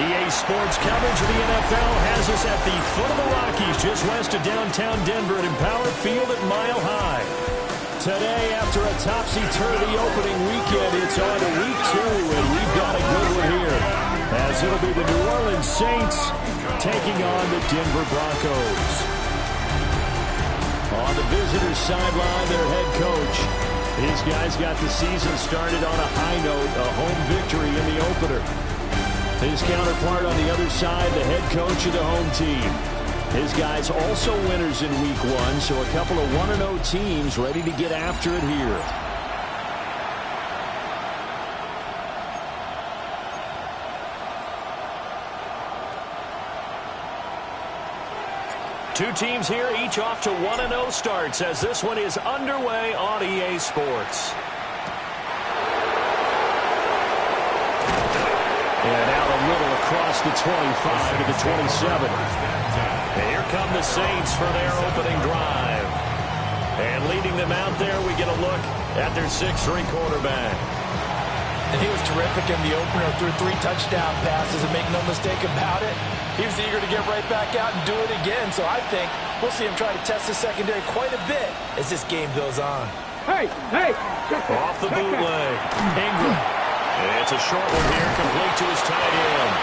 EA Sports coverage of the NFL has us at the foot of the Rockies, just west of downtown Denver at Empower Field at Mile High. Today, after a topsy-turvy opening weekend, it's on to week 2, and we've got a good one here, as it'll be the New Orleans Saints taking on the Denver Broncos. On the visitors' sideline, their head coach. These guys got the season started on a high note, a home victory in the opener. His counterpart on the other side, the head coach of the home team. His guys also winners in week 1, so a couple of 1-0 teams ready to get after it here. Two teams here, each off to 1-0 starts as this one is underway on EA Sports. And out a little across the 25 to the 27. And here come the Saints for their opening drive. And leading them out there, we get a look at their 6'3" quarterback. And he was terrific in the opener, threw 3 touchdown passes, and make no mistake about it, he was eager to get right back out and do it again. So I think we'll see him try to test the secondary quite a bit as this game goes on. Hey! Off the bootleg. Ingram. It's a short one here, complete to his tight end.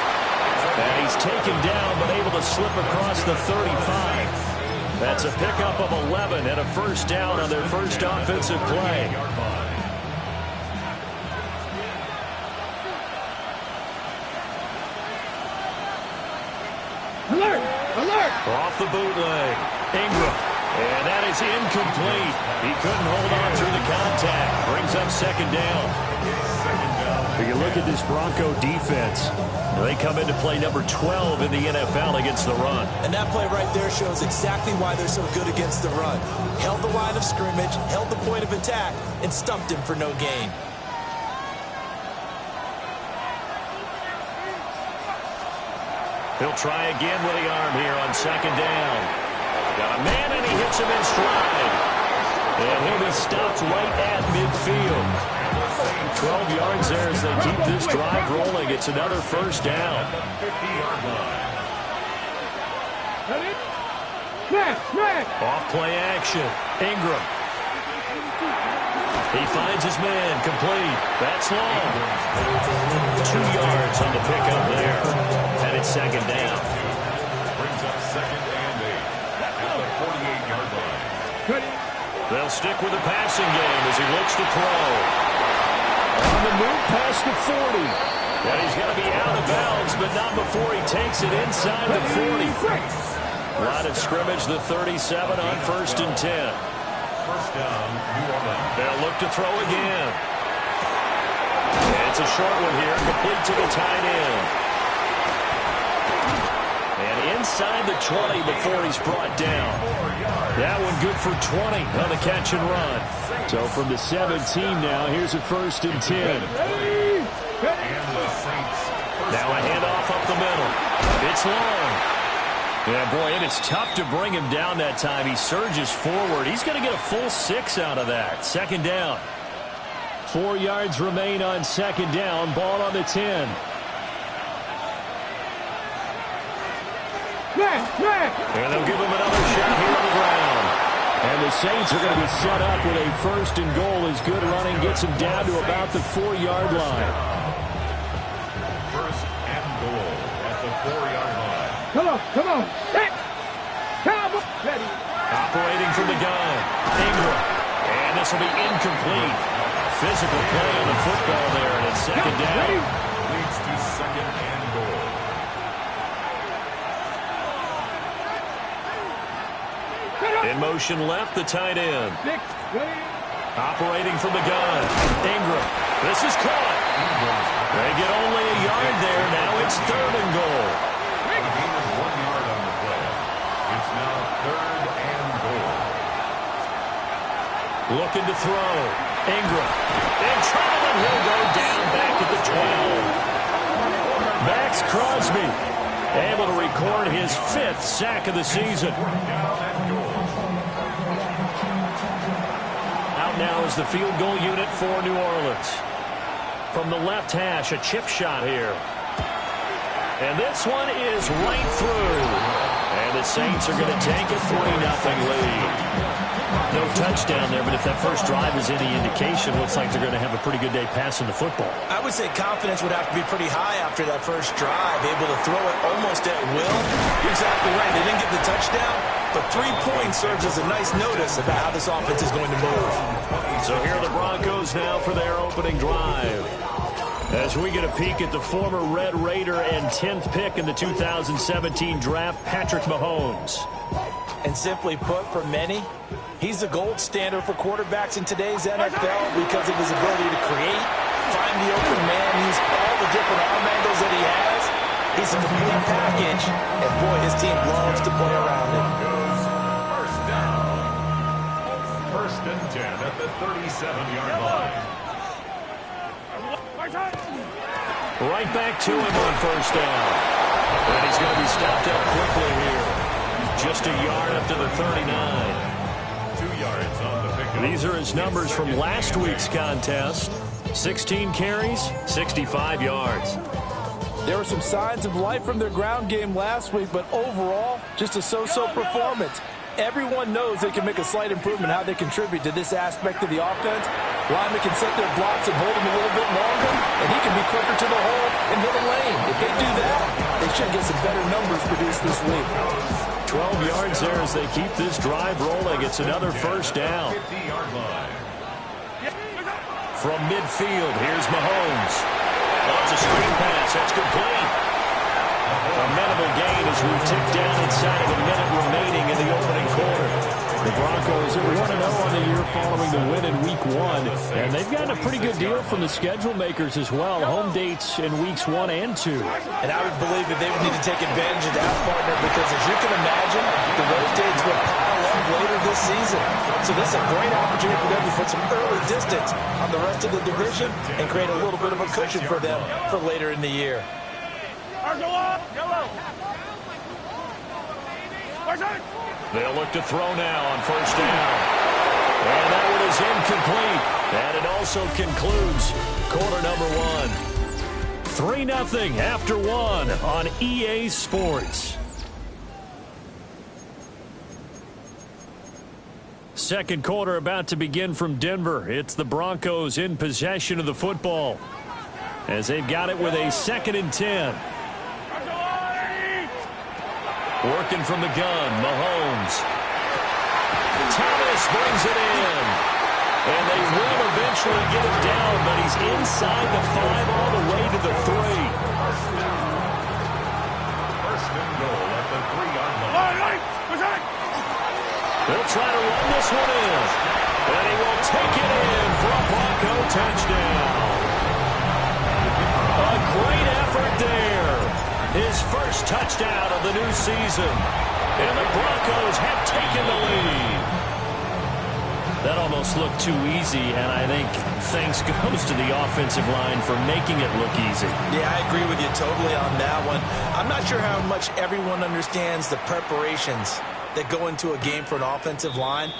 And he's taken down, but able to slip across the 35. That's a pickup of 11 and a first down on their first offensive play. Alert! Off the bootleg. Ingram. And that is incomplete. He couldn't hold on through the contact. Brings up second down. If you look at this Bronco defense, they come into play number 12 in the NFL against the run. And that play right there shows exactly why they're so good against the run. Held the line of scrimmage, held the point of attack, and stumped him for no gain. He'll try again with the arm here on second down. Got a man, and he hits him in stride. And he'll be stopped right at midfield. 12 yards there as they keep this drive rolling. It's another first down. Off play action. Ingram. He finds his man, complete. That's long. 2 yards on the pickup there. And it's second down. Brings up second and 8 at the 48-yard line. They'll stick with the passing game as he looks to throw. On the move past the 40. And he's going to be out of bounds, but not before he takes it inside the 40. Line of scrimmage, the 37 on 1st and 10. First down, New Orleans. They'll look to throw again. And it's a short one here, complete to the tight end. And inside the 20 before he's brought down. That one good for 20 on the catch and run. So from the 17 now, here's a 1st and 10. Now a handoff up the middle. It's long. Yeah, boy, it is tough to bring him down that time. He surges forward. He's going to get a full 6 out of that. Second down. 4 yards remain on second down. Ball on the 10. And they'll give him another shot here on the ground. And the Saints are going to be set up with a 1st and goal as good running gets him down to about the 4-yard line. 1st and goal at the 4-yard line. Come on. Operating from the gun. Ingram. And this will be incomplete. Physical play on the football there, and it's second down. Leads to second and goal. In motion left, the tight end. Operating from the gun. Ingram. This is caught. They get only a yard there. Now it's 3rd and goal. A gain of 1 yard on the play. It's now 3rd and goal. Looking to throw. Ingram. In trouble, and he'll go down back at the 12. Max Crosby able to record his 5th sack of the season. Out now is the field goal unit for New Orleans. From the left hash, a chip shot here. And this one is right through. And the Saints are going to take a 3-0 lead. No touchdown there, but if that first drive is any indication, looks like they're going to have a pretty good day passing the football. I would say confidence would have to be pretty high after that first drive, able to throw it almost at will. You're exactly right. They didn't get the touchdown, but 3 points serves as a nice notice about how this offense is going to move. So here are the Broncos now for their opening drive. As we get a peek at the former Red Raider and 10th pick in the 2017 draft, Patrick Mahomes. And simply put, for many, he's the gold standard for quarterbacks in today's NFL because of his ability to create, find the open man, use all the different arm angles that he has. He's a complete package, and boy, his team loves to play around him. First down. First and 10 at the 37-yard line. Right back to him on first down. And he's going to be stopped up quickly here. Just a yard up to the 39. 2 yards on the pickup. These are his numbers from last week's contest. 16 carries, 65 yards. There were some signs of life from their ground game last week, but overall, just a so-so performance. Everyone knows they can make a slight improvement how they contribute to this aspect of the offense. Linemen can set their blocks and hold them a little bit longer, and he can be quicker to the hole and hit a lane. If they do that, they should get some better numbers produced this week. 12 yards there as they keep this drive rolling. It's another first down. 50-yard line. From midfield, here's Mahomes. Lots of screen pass. That's complete. A minimal gain as we tick down inside of a minute remaining in the opening quarter. The Broncos are 1-0 on the year following the win in Week 1. And they've gotten a pretty good deal from the schedule makers as well. Home dates in Weeks 1 and 2. And I would believe that they would need to take advantage of that, partner, because as you can imagine, the road dates will pile up later this season. So this is a great opportunity for them to put some early distance on the rest of the division and create a little bit of a cushion for them for later in the year. They'll look to throw now on first down. And that one is incomplete. And it also concludes quarter number 1. 3-0 after 1 on EA Sports. Second quarter about to begin from Denver. It's the Broncos in possession of the football as they've got it with a 2nd and 10. Working from the gun, Mahomes. Thomas brings it in. And they will eventually get it down, but he's inside the 5 all the way to the 3. First and goal at the 3-yard line. They'll try to run this one in. And he will take it in for a Bronco touchdown. A great effort there. His first touchdown of the new season. And the Broncos have taken the lead. That almost looked too easy, and I think thanks goes to the offensive line for making it look easy. Yeah, I agree with you totally on that one. I'm not sure how much everyone understands the preparations that go into a game for an offensive line,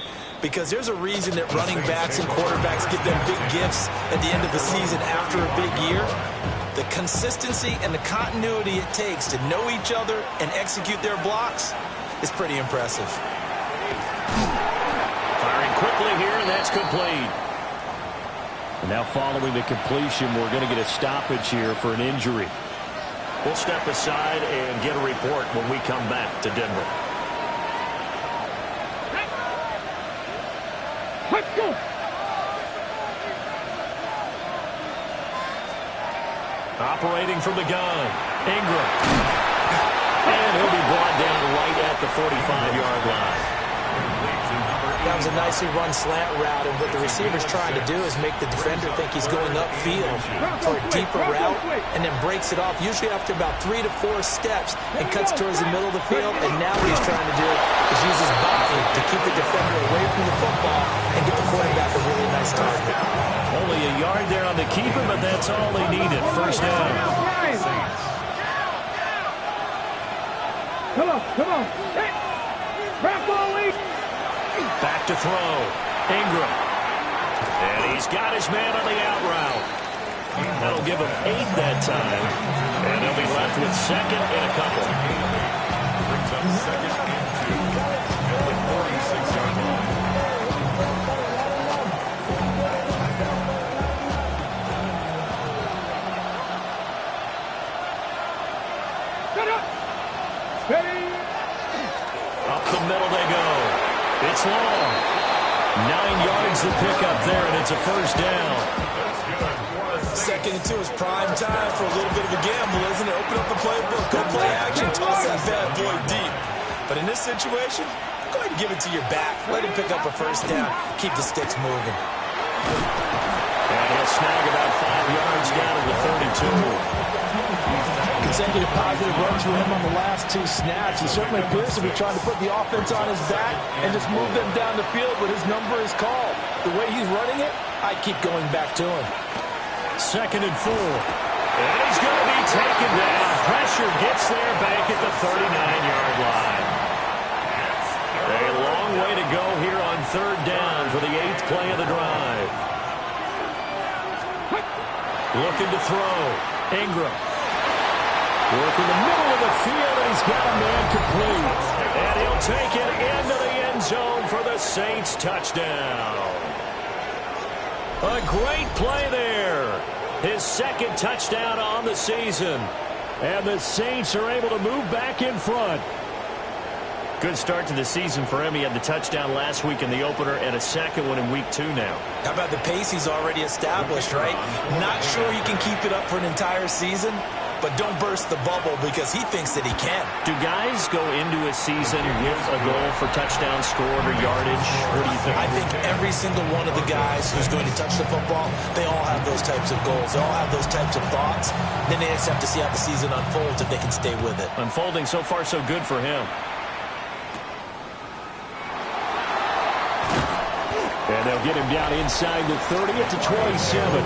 because there's a reason that running backs and quarterbacks give them big gifts at the end of the season after a big year. The consistency and the continuity it takes to know each other and execute their blocks is pretty impressive. Firing quickly here, and that's complete. And now following the completion, we're going to get a stoppage here for an injury. We'll step aside and get a report when we come back to Denver. Let's go! Operating from the gun, Ingram. And he'll be brought down right at the 45-yard line. That was a nicely run slant route, and what the receiver's trying to do is make the defender think he's going upfield for a deeper route, and then breaks it off, usually after about 3 to 4 steps, and cuts towards the middle of the field. And now what he's trying to do is use his body to keep the defender away from the football and get the quarterback a really nice target. Only a yard there on the keeper, but that's all they needed. First down. Come on. Hey, back to throw. Ingram. And he's got his man on the out route. That'll give them 8 that time. And they'll be left with second and a couple. Brings up second and 2 at the 46-yard line. Up the middle they go. It's long. 9 yards to pick up there, and it's a first down. Second and 2 is prime time for a little bit of a gamble, isn't it? Open up the playbook, go play action, toss that bad boy deep. But in this situation, go ahead and give it to your back. Let him pick up a first down. Keep the sticks moving. And he'll snag about 5 yards down to the 32. Consecutive positive runs for him on the last 2 snaps. He certainly appears to be trying to put the offense on his back and just move them down the field when his number is called. The way he's running it, I keep going back to him. Second and 4. And he's going to be taken down. Pressure gets there back at the 39-yard line. A long way to go here on third down for the 8th play of the drive. Looking to throw. Ingram. Working the middle of the field, and he's got a man complete. And he'll take it into the end zone for the Saints touchdown. A great play there. His second touchdown on the season. And the Saints are able to move back in front. Good start to the season for him. He had the touchdown last week in the opener and a second one in week 2 now. How about the pace he's already established, right? Not sure he can keep it up for an entire season, but don't burst the bubble because he thinks that he can. Do guys go into a season with a goal for touchdown scored or yardage? What do you think? I think every single one of the guys who's going to touch the football, they all have those types of goals. They all have those types of thoughts. Then they just have to see how the season unfolds if they can stay with it. Unfolding so far so good for him. And they'll get him down inside the 30 to 27.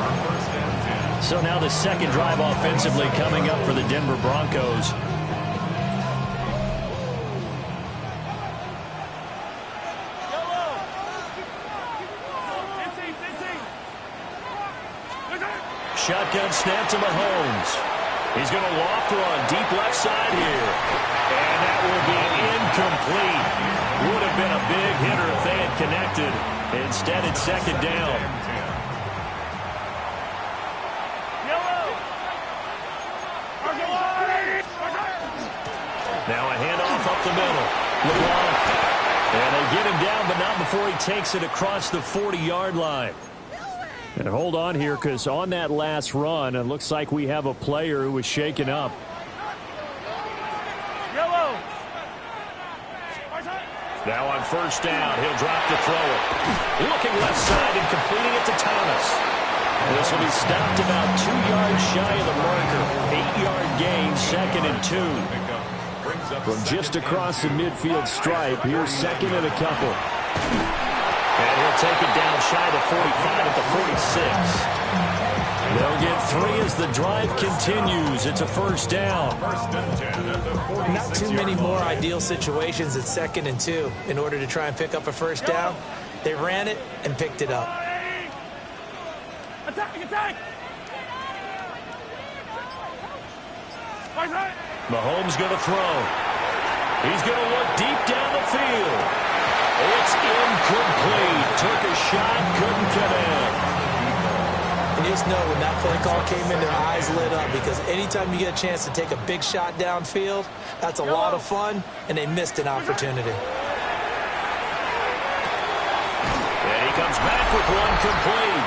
So now the second drive offensively coming up for the Denver Broncos. Shotgun snap to Mahomes. He's going to loft run deep left side here. And that will be incomplete. Would have been a big hitter if they had connected. Instead, it's second down. Now a handoff up the middle. LeBlanc. And they get him down, but not before he takes it across the 40-yard line. And hold on here, because on that last run, it looks like we have a player who was shaken up. Now on first down, he'll drop to throw it. Looking left side and completing it to Thomas. This will be stopped about 2 yards shy of the marker. 8-yard gain, second and 2. From just across the midfield stripe, here's second and a couple. And he'll take it down shy of the 45 at the 46. They'll get 3 as the drive continues. It's a first down. Not too many more ideal situations at second and 2 in order to try and pick up a first down. They ran it and picked it up. Attack! Mahomes going to throw. He's going to look deep down the field. It's incomplete. Took a shot, couldn't connect. And you just know when that play call came in, their eyes lit up because anytime you get a chance to take a big shot downfield, that's a lot of fun, and they missed an opportunity. And he comes back with one complete.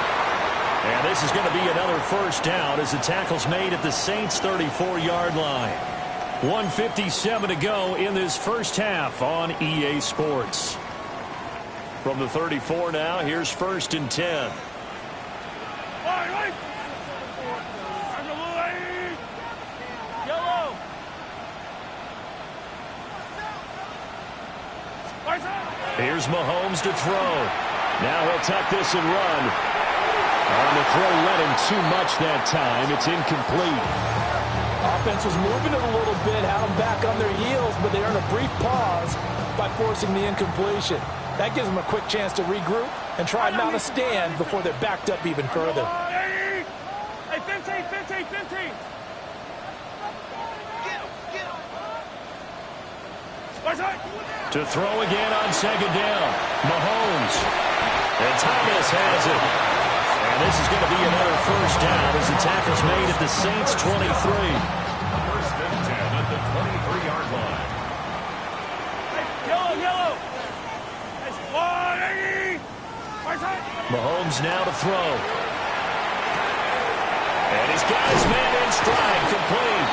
And this is going to be another first down as the tackle's made at the Saints' 34-yard line. 1:57 to go in this first half on EA Sports. From the 34 now, here's first and 10. Here's Mahomes to throw. Now he'll tuck this and run. On the throw, let him too much that time. It's incomplete. Offense was moving it a little bit, had them back on their heels, but they earned a brief pause by forcing the incompletion. That gives them a quick chance to regroup and try and mount a stand before they're backed up even further. Hey, To throw again on second down. Mahomes. And Thomas has it. And this is going to be another first down as the tackle's made at the Saints' 23. First and 10 at the 23-yard line. Yellow. Mahomes now to throw. And he's got his man in stride, complete.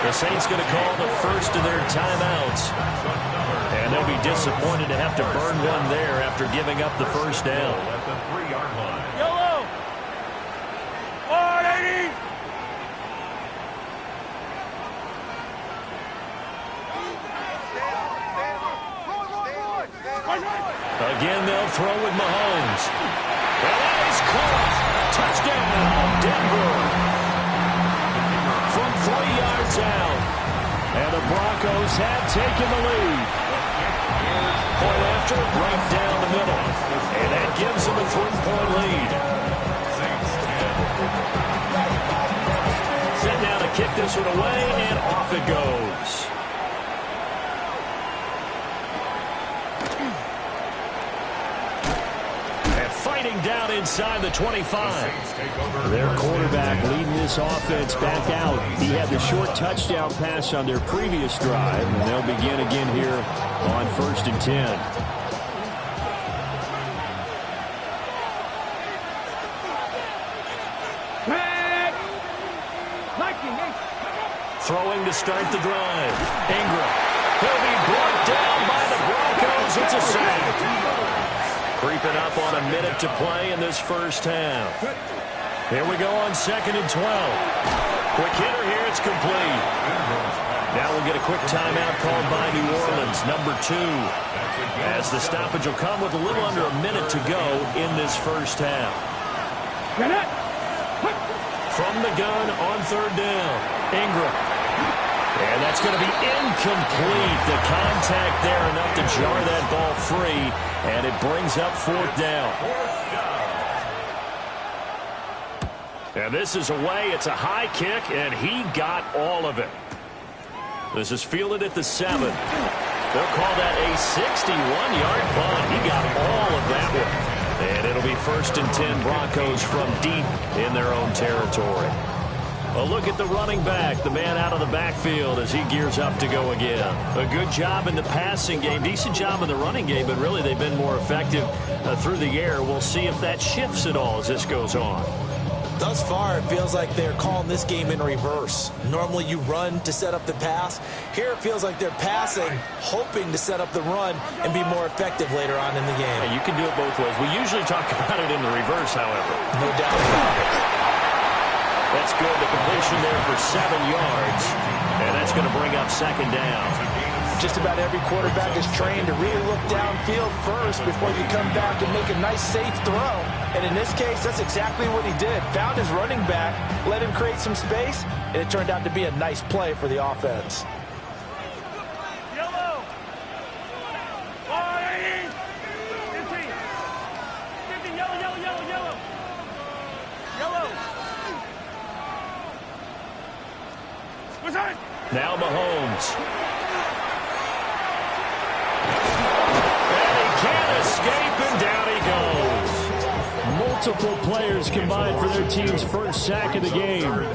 The Saints going to call the first of their timeouts. And they'll be disappointed to have to burn one there after giving up the first down. At the 3-yard line. Yellow. 180. Again, they'll throw with Mahomes. And that is caught. Touchdown, Denver. From 3 yards out. And the Broncos have taken the lead. Point after, right down the middle. And that gives them a 3-point lead. Set down to kick this one away, and off it goes. Fighting down inside the 25. Their quarterback leading this offense back out. He had the short touchdown pass on their previous drive, and they'll begin again here on 1st and 10. Throwing to start the drive. Ingram. He'll be brought down by the Broncos. It's a sack. Creeping up on a minute to play in this first half. Here we go on 2nd and 12. Quick hitter here, it's complete. Now we'll get a quick timeout called by New Orleans, number 2. As the stoppage will come with a little under a minute to go in this first half. From the gun on 3rd down, Ingram. And that's going to be incomplete. The contact there enough to jar that ball free, and it brings up 4th down. And this is away. It's a high kick, and he got all of it. This is fielded at the 7. They'll call that a 61-yard punt. He got all of that one. And it'll be 1st and 10 Broncos from deep in their own territory. A look at the running back, the man out of the backfield as he gears up to go again. A good job in the passing game, decent job in the running game, but really they've been more effective through the air. We'll see if that shifts at all as this goes on. Thus far, it feels like they're calling this game in reverse. Normally you run to set up the pass. Here it feels like they're passing, hoping to set up the run and be more effective later on in the game. Yeah, you can do it both ways. We usually talk about it in the reverse, however. No doubt about it. That's good. The completion there for 7 yards. And that's going to bring up 2nd down. Just about every quarterback is trained to really look downfield first before you come back and make a nice, safe throw. And in this case, that's exactly what he did. Found his running back, let him create some space, and it turned out to be a nice play for the offense. Yellow. 180. 50. 50. Yellow. Now Mahomes. And he can't escape, and down he goes. Multiple players combined for their team's first sack of the game.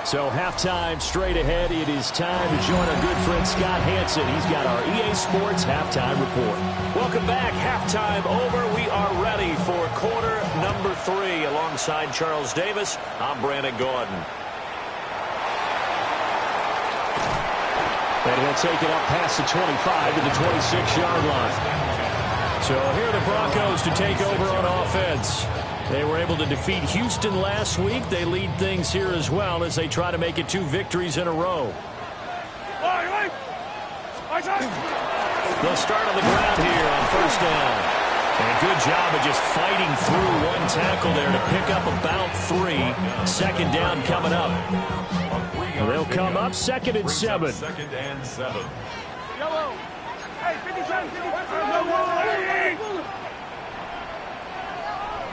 So halftime straight ahead. It is time to join our good friend Scott Hansen. He's got our EA Sports halftime report. Welcome back. Halftime over. We are ready for quarter number 3. Alongside Charles Davis, I'm Brandon Gordon. And he'll take it up past the 25 to the 26-yard line. So here are the Broncos to take over on offense. They were able to defeat Houston last week. They lead things here as well as they try to make it 2 victories in a row. They'll start on the ground here on 1st down. And a good job of just fighting through one tackle there to pick up about 3. 2nd down coming up. They'll come up 2nd and 7. 2nd and 7. Yellow. Hey, 57. 50.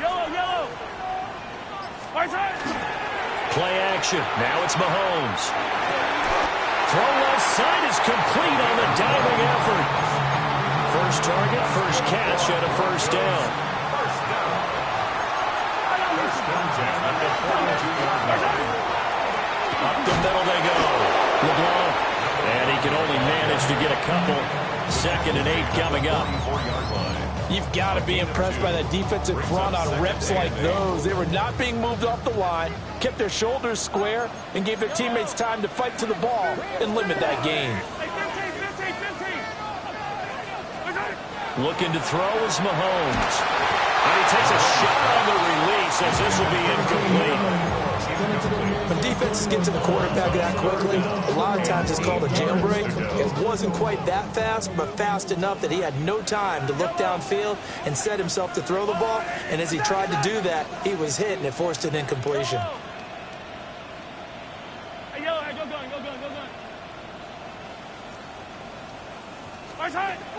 Yellow. Play action. Now it's Mahomes. Throw left side is complete on the diving effort. First target, first catch, and a first down. Up the middle they go. LeBlanc. And he can only manage to get a couple. 2nd and 8 coming up. You've got to be impressed by that defensive front on reps like those. They were not being moved off the line, kept their shoulders square, and gave their teammates time to fight to the ball and limit that gain. Looking to throw is Mahomes. And he takes a shot on the release as this will be incomplete. When defenses get to the quarterback that quickly, a lot of times it's called a jailbreak. It wasn't quite that fast, but fast enough that he had no time to look downfield and set himself to throw the ball. And as he tried to do that, he was hit, and it forced an incompletion. Hey, yo, go gun.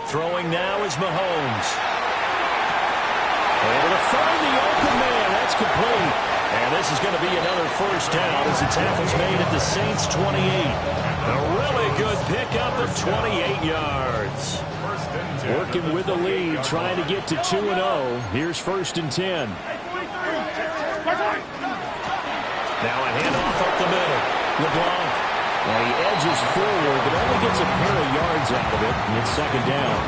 Throwing now is Mahomes. Able to find the open man. That's complete. And this is going to be another first down as the tackle's made at the Saints' 28. A really good pickup of 28 yards. Working with the lead, trying to get to 2-0. Here's 1st and 10. Now a handoff up the middle. LeBlanc. Well, he edges forward, but only gets a pair of yards out of it. And it's 2nd down.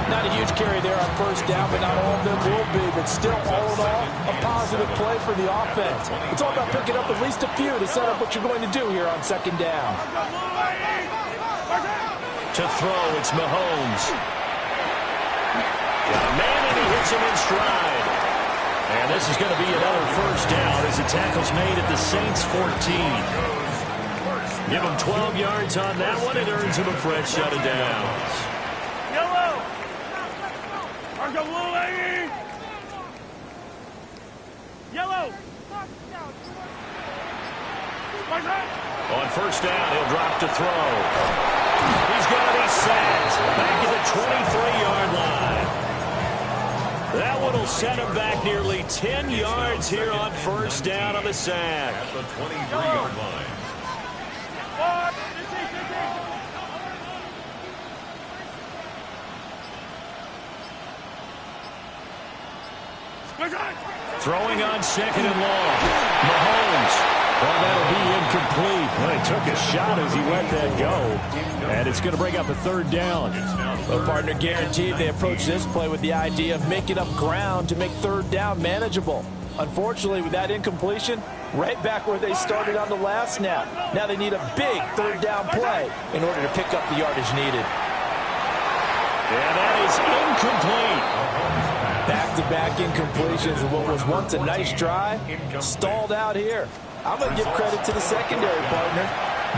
Not a huge carry there on first down, but not all of them will be. But still, all in all, a positive play for the offense. It's all about picking up at least a few to set up what you're going to do here on 2nd down. To throw, it's Mahomes. Got a man, and he hits him in stride. And this is going to be another first down as the tackle's made at the Saints' 14. Give him 12 yards on that one. It earns him a fresh set of downs. Yellow. Yellow. On first down, he'll drop to throw. He's going to be sacked back at the 23-yard line. That one will set him back nearly 10 yards here on first down on the sack. At the 23-yard line. Throwing on 2nd and long. Mahomes. Well, that'll be incomplete. Well, he took a shot as he let that go. And it's going to bring up a 3rd down. Well, partner, guaranteed they approach this play with the idea of making up ground to make 3rd down manageable. Unfortunately, with that incompletion, right back where they started on the last snap. Now they need a big 3rd down play in order to pick up the yardage needed. And that is incomplete. Back-to-back incompletions of what was once a nice drive, stalled out here. I'm going to give credit to the secondary, partner.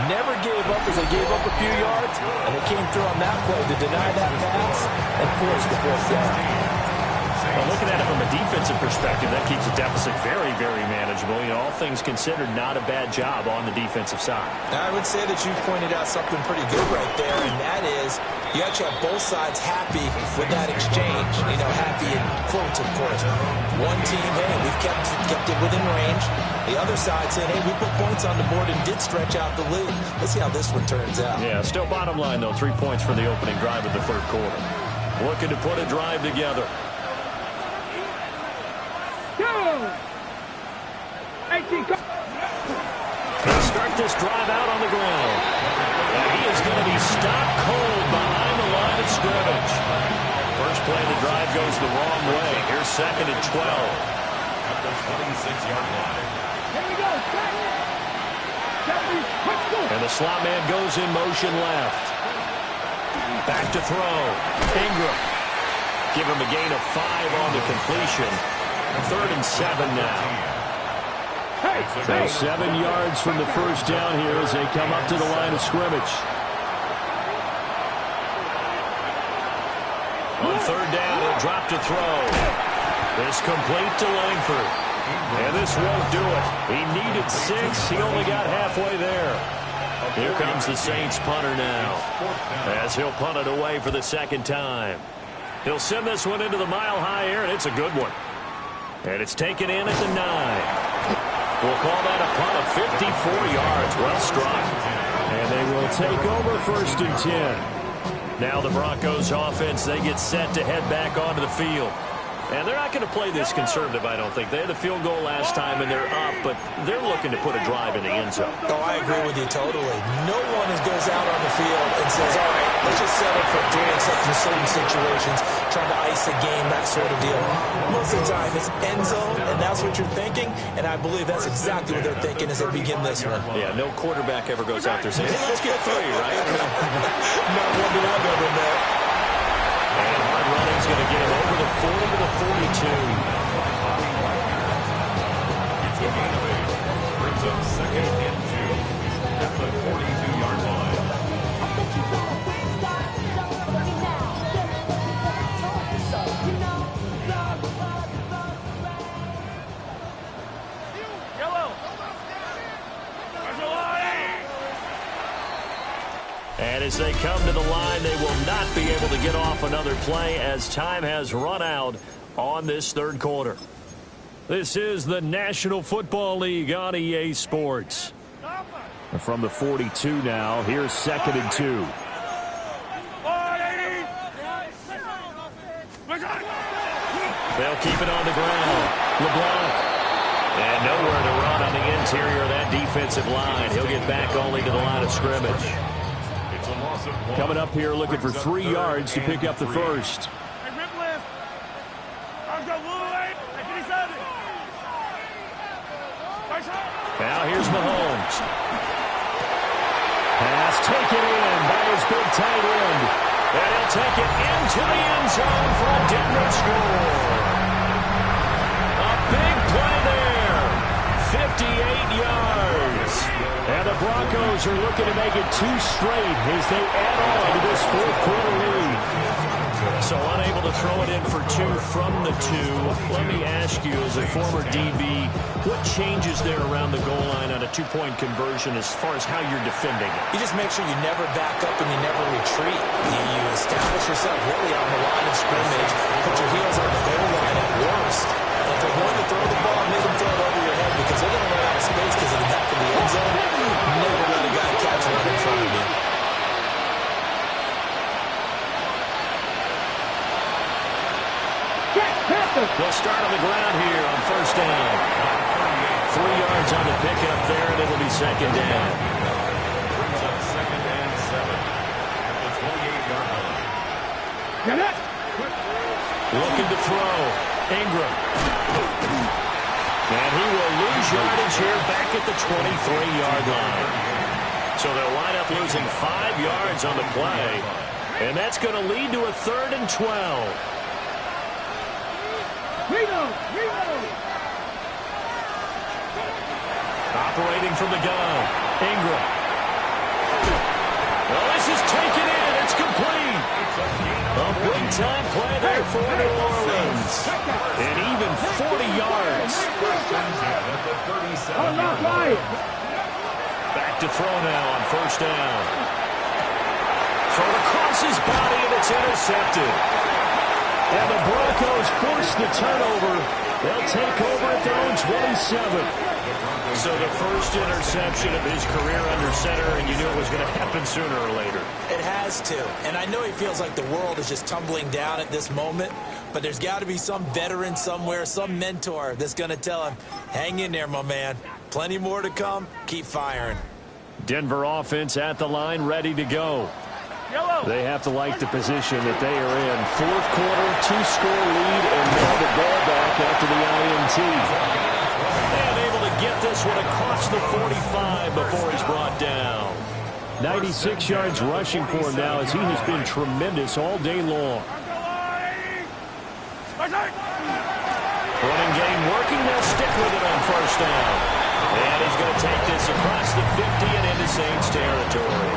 Never gave up as they gave up a few yards, and they came through on that play to deny that pass and force the 4th down. Well, looking at it from a defensive perspective, that keeps the deficit very, very manageable. You know, all things considered, not a bad job on the defensive side. I would say that you've pointed out something pretty good right there, and that is you actually have both sides happy with that exchange. You know, happy in quotes, of course. One team, hey, we've kept it within range. The other side saying, hey, we put points on the board and did stretch out the lead. Let's see how this one turns out. Yeah, still bottom line, though, 3 points for the opening drive of the 3rd quarter. Looking to put a drive together. He'll start this drive out on the ground. And he is going to be stopped cold behind the line of scrimmage. First play of the drive goes the wrong way. Here's 2nd and 12. At the 26-yard line. Here we go. And the slot man goes in motion left. Back to throw. Ingram. Give him a gain of 5 on the completion. 3rd and 7 now. So 7 yards from the first down here as they come up to the line of scrimmage. On 3rd down, he'll drop to throw. This complete to Langford. And this won't do it. He needed 6. He only got halfway there. Here comes the Saints punter now, as he'll punt it away for the 2nd time. He'll send this one into the mile-high air, and it's a good one. And it's taken in at the 9. We'll call that a punt of 54 yards. Well struck. And they will take over 1st and 10. Now the Broncos offense, they get set to head back onto the field. And they're not going to play this conservative, I don't think. They had a field goal last time, and they're up, but they're looking to put a drive in the end zone. Oh, I agree with you totally. No one goes out on the field and says, all right, let's just settle for 3 in certain situations, trying to ice a game, that sort of deal. Most of the time, it's end zone, and that's what you're thinking, and I believe that's exactly what they're thinking as they begin this one. Yeah, no quarterback ever goes out there saying, hey, let's get 3, right? Not one that I've ever met. And hard running's going to get him over the 40 to the 42. It's a gain of 8. Brings up 2nd and 2 at the 42-yard line. Yellow. And as they come to the line, they will not be able to get off another play as time has run out on this 3rd quarter. This is the National Football League on EA Sports. And from the 42 now, here's 2nd and 2. They'll keep it on the ground. LeBlanc. And nowhere to run on the interior of that defensive line. He'll get back only to the line of scrimmage. Coming up here looking for 3 yards to pick up the first. Now here's Mahomes. Pass taken in by his big tight end. And he'll take it into the end zone for a Denver score. A big play there. 58 yards. And the Broncos are looking to make it 2 straight as they add on to this 4th quarter lead. So unable to throw it in for 2 from the 2. Let me ask you, as a former DB, what changes there around the goal line on a 2-point conversion as far as how you're defending it? You just make sure you never back up and you never retreat. You establish yourself really on the line of scrimmage, put your heels on the goal line at worst. And if they're going to throw the ball, make them throw it over your head because they're going to run out of space because of the back of the end zone. Never let a guy catch one in front of you. They'll start on the ground here on 1st down. 3 yards on the pickup there, and it'll be 2nd down. Brings up 2nd and 7 at the 28-yard line. Get it! Looking to throw. Ingram. And he will lose yardage here back at the 23-yard line. So they'll wind up losing 5 yards on the play. And that's going to lead to a 3rd and 12. Operating from the gun. Ingram. Well, this is taken in. It's complete. A big-time play there for New Orleans. And even 40 yards. Back to throw now on 1st down. Thrown across his body, and it's intercepted. And the Broncos force the turnover. They'll take over at their own 27. So the first interception of his career under center, and you knew it was going to happen sooner or later. It has to. And I know he feels like the world is just tumbling down at this moment, but there's got to be some veteran somewhere, some mentor that's going to tell him, hang in there, my man. Plenty more to come. Keep firing. Denver offense at the line, ready to go. Yellow. They have to like the position that they are in. 4th quarter, 2-score lead, and now the ball back after the INT. And able to get this one across the 45 before he's brought down. 96 yards rushing for him now as he has been tremendous all day long. Running game working. They'll stick with it on 1st down. And he's going to take this across the 50 and into Saints territory.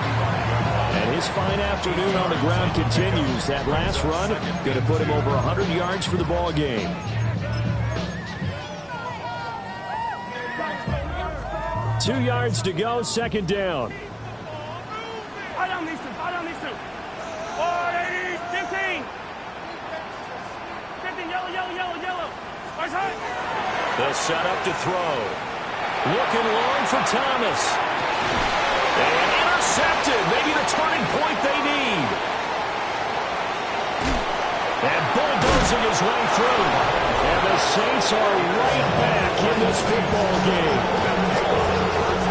And his fine afternoon on the ground continues. That last run going to put him over 100 yards for the ball game. Two yards to go, 2nd down. Fire down these two. Fire down these two. 480, 15. 15, yellow. Right side. They'll set up to throw. Looking long for Thomas. And intercepted. Maybe the turning point they need. And bulldozing his way through. And the Saints are right back in this football game.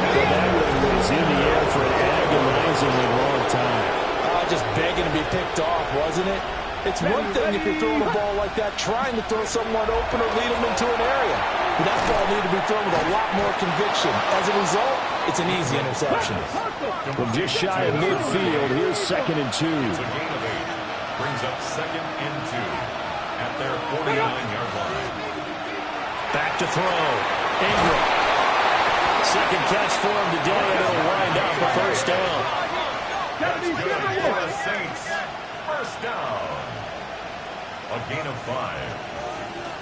Well, that one was in the air for an agonizingly long time. Just begging to be picked off, wasn't it? It's one thing if you're throwing a ball like that, trying to throw someone open or lead them into an area. But that ball needed to be thrown with a lot more conviction. As a result, it's an easy interception. From just shy of midfield, here's 2nd and 2. It's a gain of 8. Brings up 2nd and 2 at their 49-yard line. Back to throw. Ingram. Second catch for him today, and it'll wind up a first down. That's good for the Saints. First down. A gain of 5.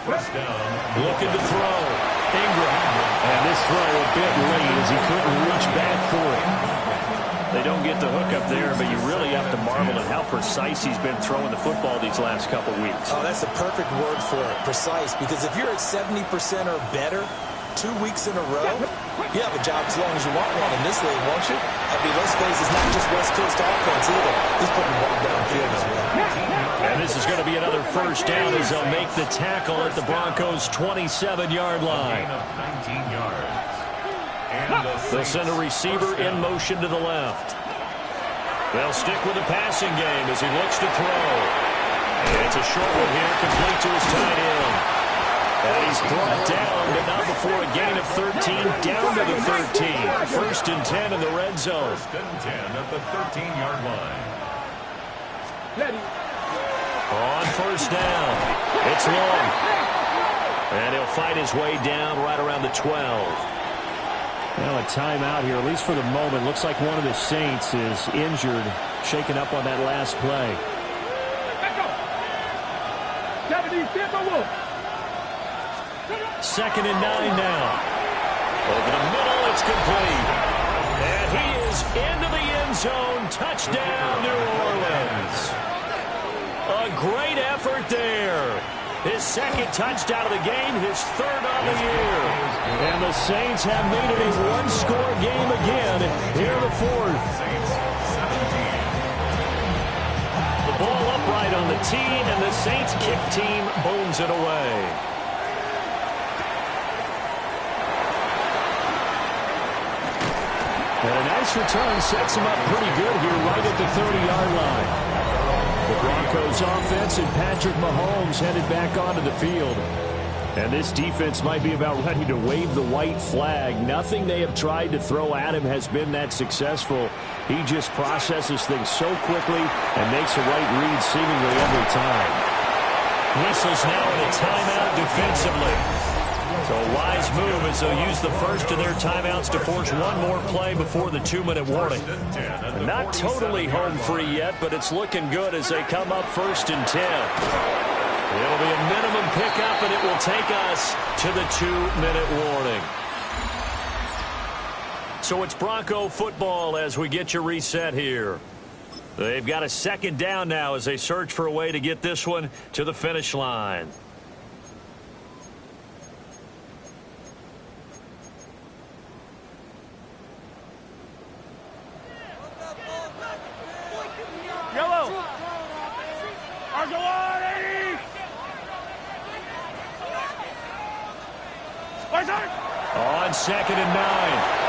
First down. Looking to throw. Ingram. And this throw a bit late as he couldn't reach back for it. They don't get the hook up there, but you really have to marvel at how precise he's been throwing the football these last couple weeks. Oh, that's the perfect word for it, precise, because if you're at 70% or better 2 weeks in a row, you have a job as long as you want one in this league, won't you? I mean, let's face it, it's not just West Coast offense either. He's putting the ball downfield as well. And this is going to be another first down as they'll make the tackle at the Broncos' 27-yard line. Gain of 19 yards. They'll send a receiver in motion to the left. They'll stick with the passing game as he looks to throw. And it's a short one here, complete to his tight end. And he's brought down, but not before a gain of 13, down to the 13. 1st and 10 in the red zone. 1st and 10 at the 13-yard line. On first down, it's long. And he'll fight his way down right around the 12. Now a timeout here, at least for the moment. Looks like one of the Saints is injured, shaken up on that last play. 2nd and 9 now. Over the middle, it's complete. And he is into the end zone. Touchdown, New Orleans. A great effort there. His 2nd touchdown of the game, his 3rd on the year. And the Saints have made it a one-score game again here in the 4th. The ball upright on the tee, and the Saints kick team booms it away. And a nice return sets him up pretty good here right at the 30-yard line. The Broncos offense and Patrick Mahomes headed back onto the field. And this defense might be about ready to wave the white flag. Nothing they have tried to throw at him has been that successful. He just processes things so quickly and makes a right read seemingly every time. Whistles now in a timeout defensively. So a wise move as they'll use the first of their timeouts to force one more play before the 2-minute warning. And not totally home free yet, but it's looking good as they come up 1st and 10. It'll be a minimum pickup, and it will take us to the 2-minute warning. So it's Bronco football as we get you reset here. They've got a 2nd down now as they search for a way to get this one to the finish line. On 2nd and 9,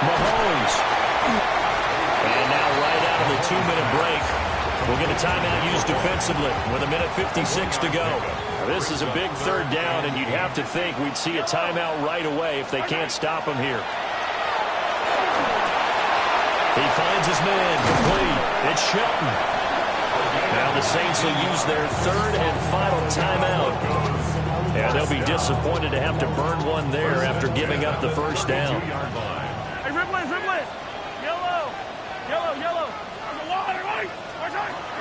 Mahomes. And now right out of the 2-minute break, we'll get a timeout used defensively with 1:56 to go. Now, this is a big 3rd down, and you'd have to think we'd see a timeout right away if they can't stop him here. He finds his man complete. It's Shelton. Now the Saints will use their 3rd and final timeout. Yeah, they'll be disappointed to have to burn one there after giving up the first down. Hey, Ripley. Yellow.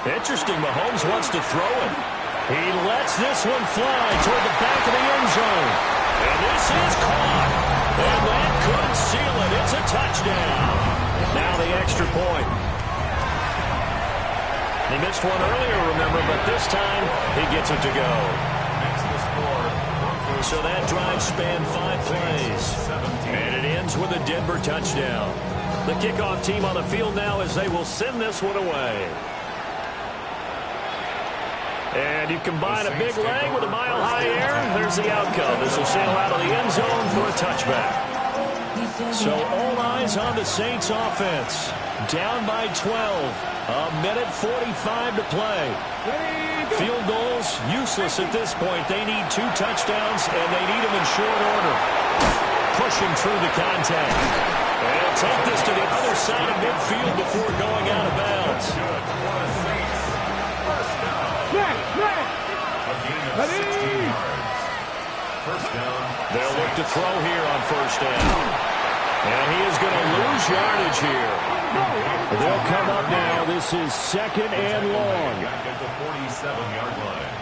Interesting, Mahomes wants to throw it. He lets this one fly toward the back of the end zone. And this is caught. And that could seal it. It's a touchdown. Now the extra point. He missed one earlier, remember, but this time he gets it to go. Makes the score. Broncos So that drive spanned 5 plays. And it ends with a Denver touchdown. The kickoff team on the field now as they will send this one away. And you combine a big leg with a mile-high air, there's the outcome. This will sail out of the end zone for a touchback. So all eyes on the Saints offense. Down by 12. A minute 45 to play. Field goals useless at this point. They need 2 touchdowns, and they need them in short order. Pushing through the contact. And take this to the other side of midfield before going out of bounds. They'll look to throw here on first down. And he is going to lose yardage here. They'll come up now. This is 2nd and long. At the 47-yard line.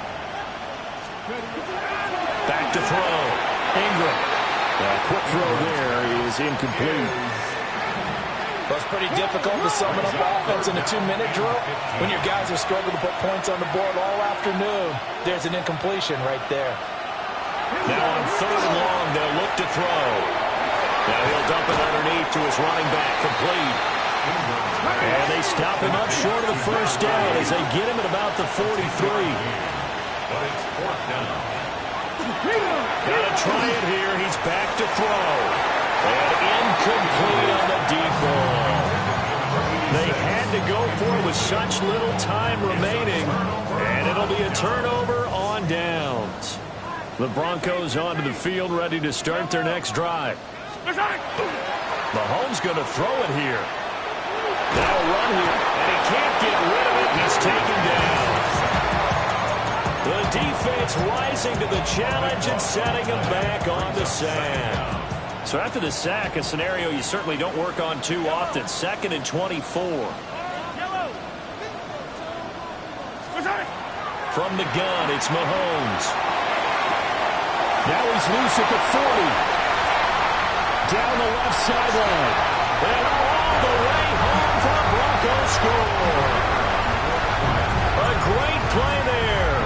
Back to throw. Ingram. A quick throw there is incomplete. Well, it's pretty difficult to summon up offense in a 2-minute drill when your guys are struggling to put points on the board all afternoon. There's an incompletion right there. Now on 3rd and long, they'll look to throw. Now he'll dump it underneath to his running back, complete. And they stop him up short of the first down as they get him at about the 43. But it's 4th down. Got to try it here. He's back to throw. And incomplete on the deep ball. They had to go for it with such little time remaining. And it'll be a turnover on downs. The Broncos onto the field, ready to start their next drive. Mahomes going to throw it here. Now run here, and he can't get rid of it. He's taken down. The defense rising to the challenge and setting him back on the sack. So after the sack, a scenario you certainly don't work on too often. 2nd and 24. From the gun, it's Mahomes. Now he's loose at the 40. Down the left sideline. And all the way home for a Broncos score. A great play there.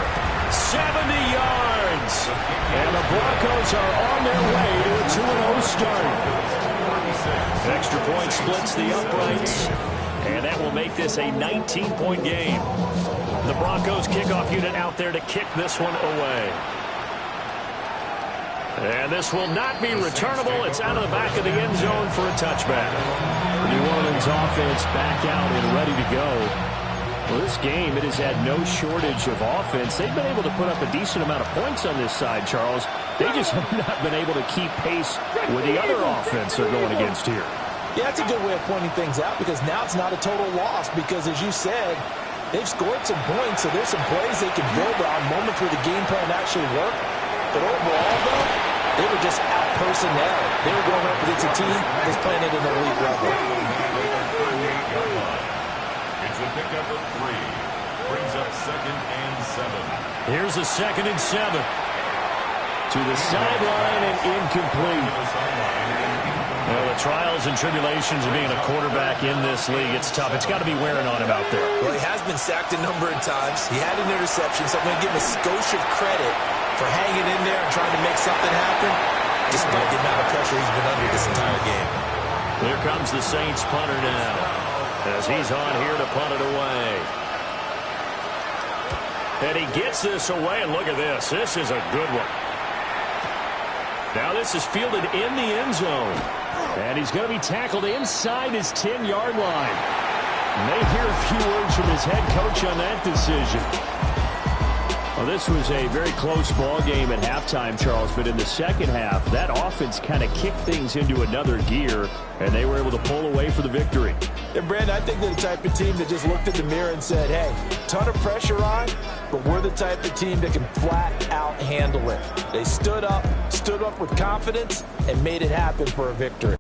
70 yards. And the Broncos are on their way to a 2-0 start. Extra point splits the uprights. And that will make this a 19-point game. The Broncos kickoff unit out there to kick this one away. And this will not be returnable. It's out of the back of the end zone for a touchback. New Orleans offense back out and ready to go. Well, this game, it has had no shortage of offense. They've been able to put up a decent amount of points on this side, Charles. They just have not been able to keep pace with the other offense they're going against here. Yeah, that's a good way of pointing things out because now it's not a total loss because, as you said, they've scored some points, so there's some plays they can build on, moments where the game plan actually worked. But overall, though, they were just out personnel. They were going up against a team that's playing at an elite level. It's a pickup of 3. Brings up 2nd and 7. Here's a 2nd and 7. To the sideline and incomplete. Well, the trials and tribulations of being a quarterback in this league, it's tough. It's got to be wearing on him out there. Well, he has been sacked a number of times. He had an interception, so I'm going to give him a skosh of credit for hanging in there and trying to make something happen, despite the amount of pressure he's been under this entire game. Here comes the Saints punter now, as he's on here to punt it away. And he gets this away, and look at this. This is a good one. Now this is fielded in the end zone. And he's going to be tackled inside his 10-yard line. May hear a few words from his head coach on that decision. Well, this was a very close ball game at halftime, Charles, but in the second half, that offense kind of kicked things into another gear, and they were able to pull away for the victory. Yeah, Brandon, I think they're the type of team that just looked at the mirror and said, hey, ton of pressure on, but we're the type of team that can flat out handle it. They stood up with confidence, and made it happen for a victory.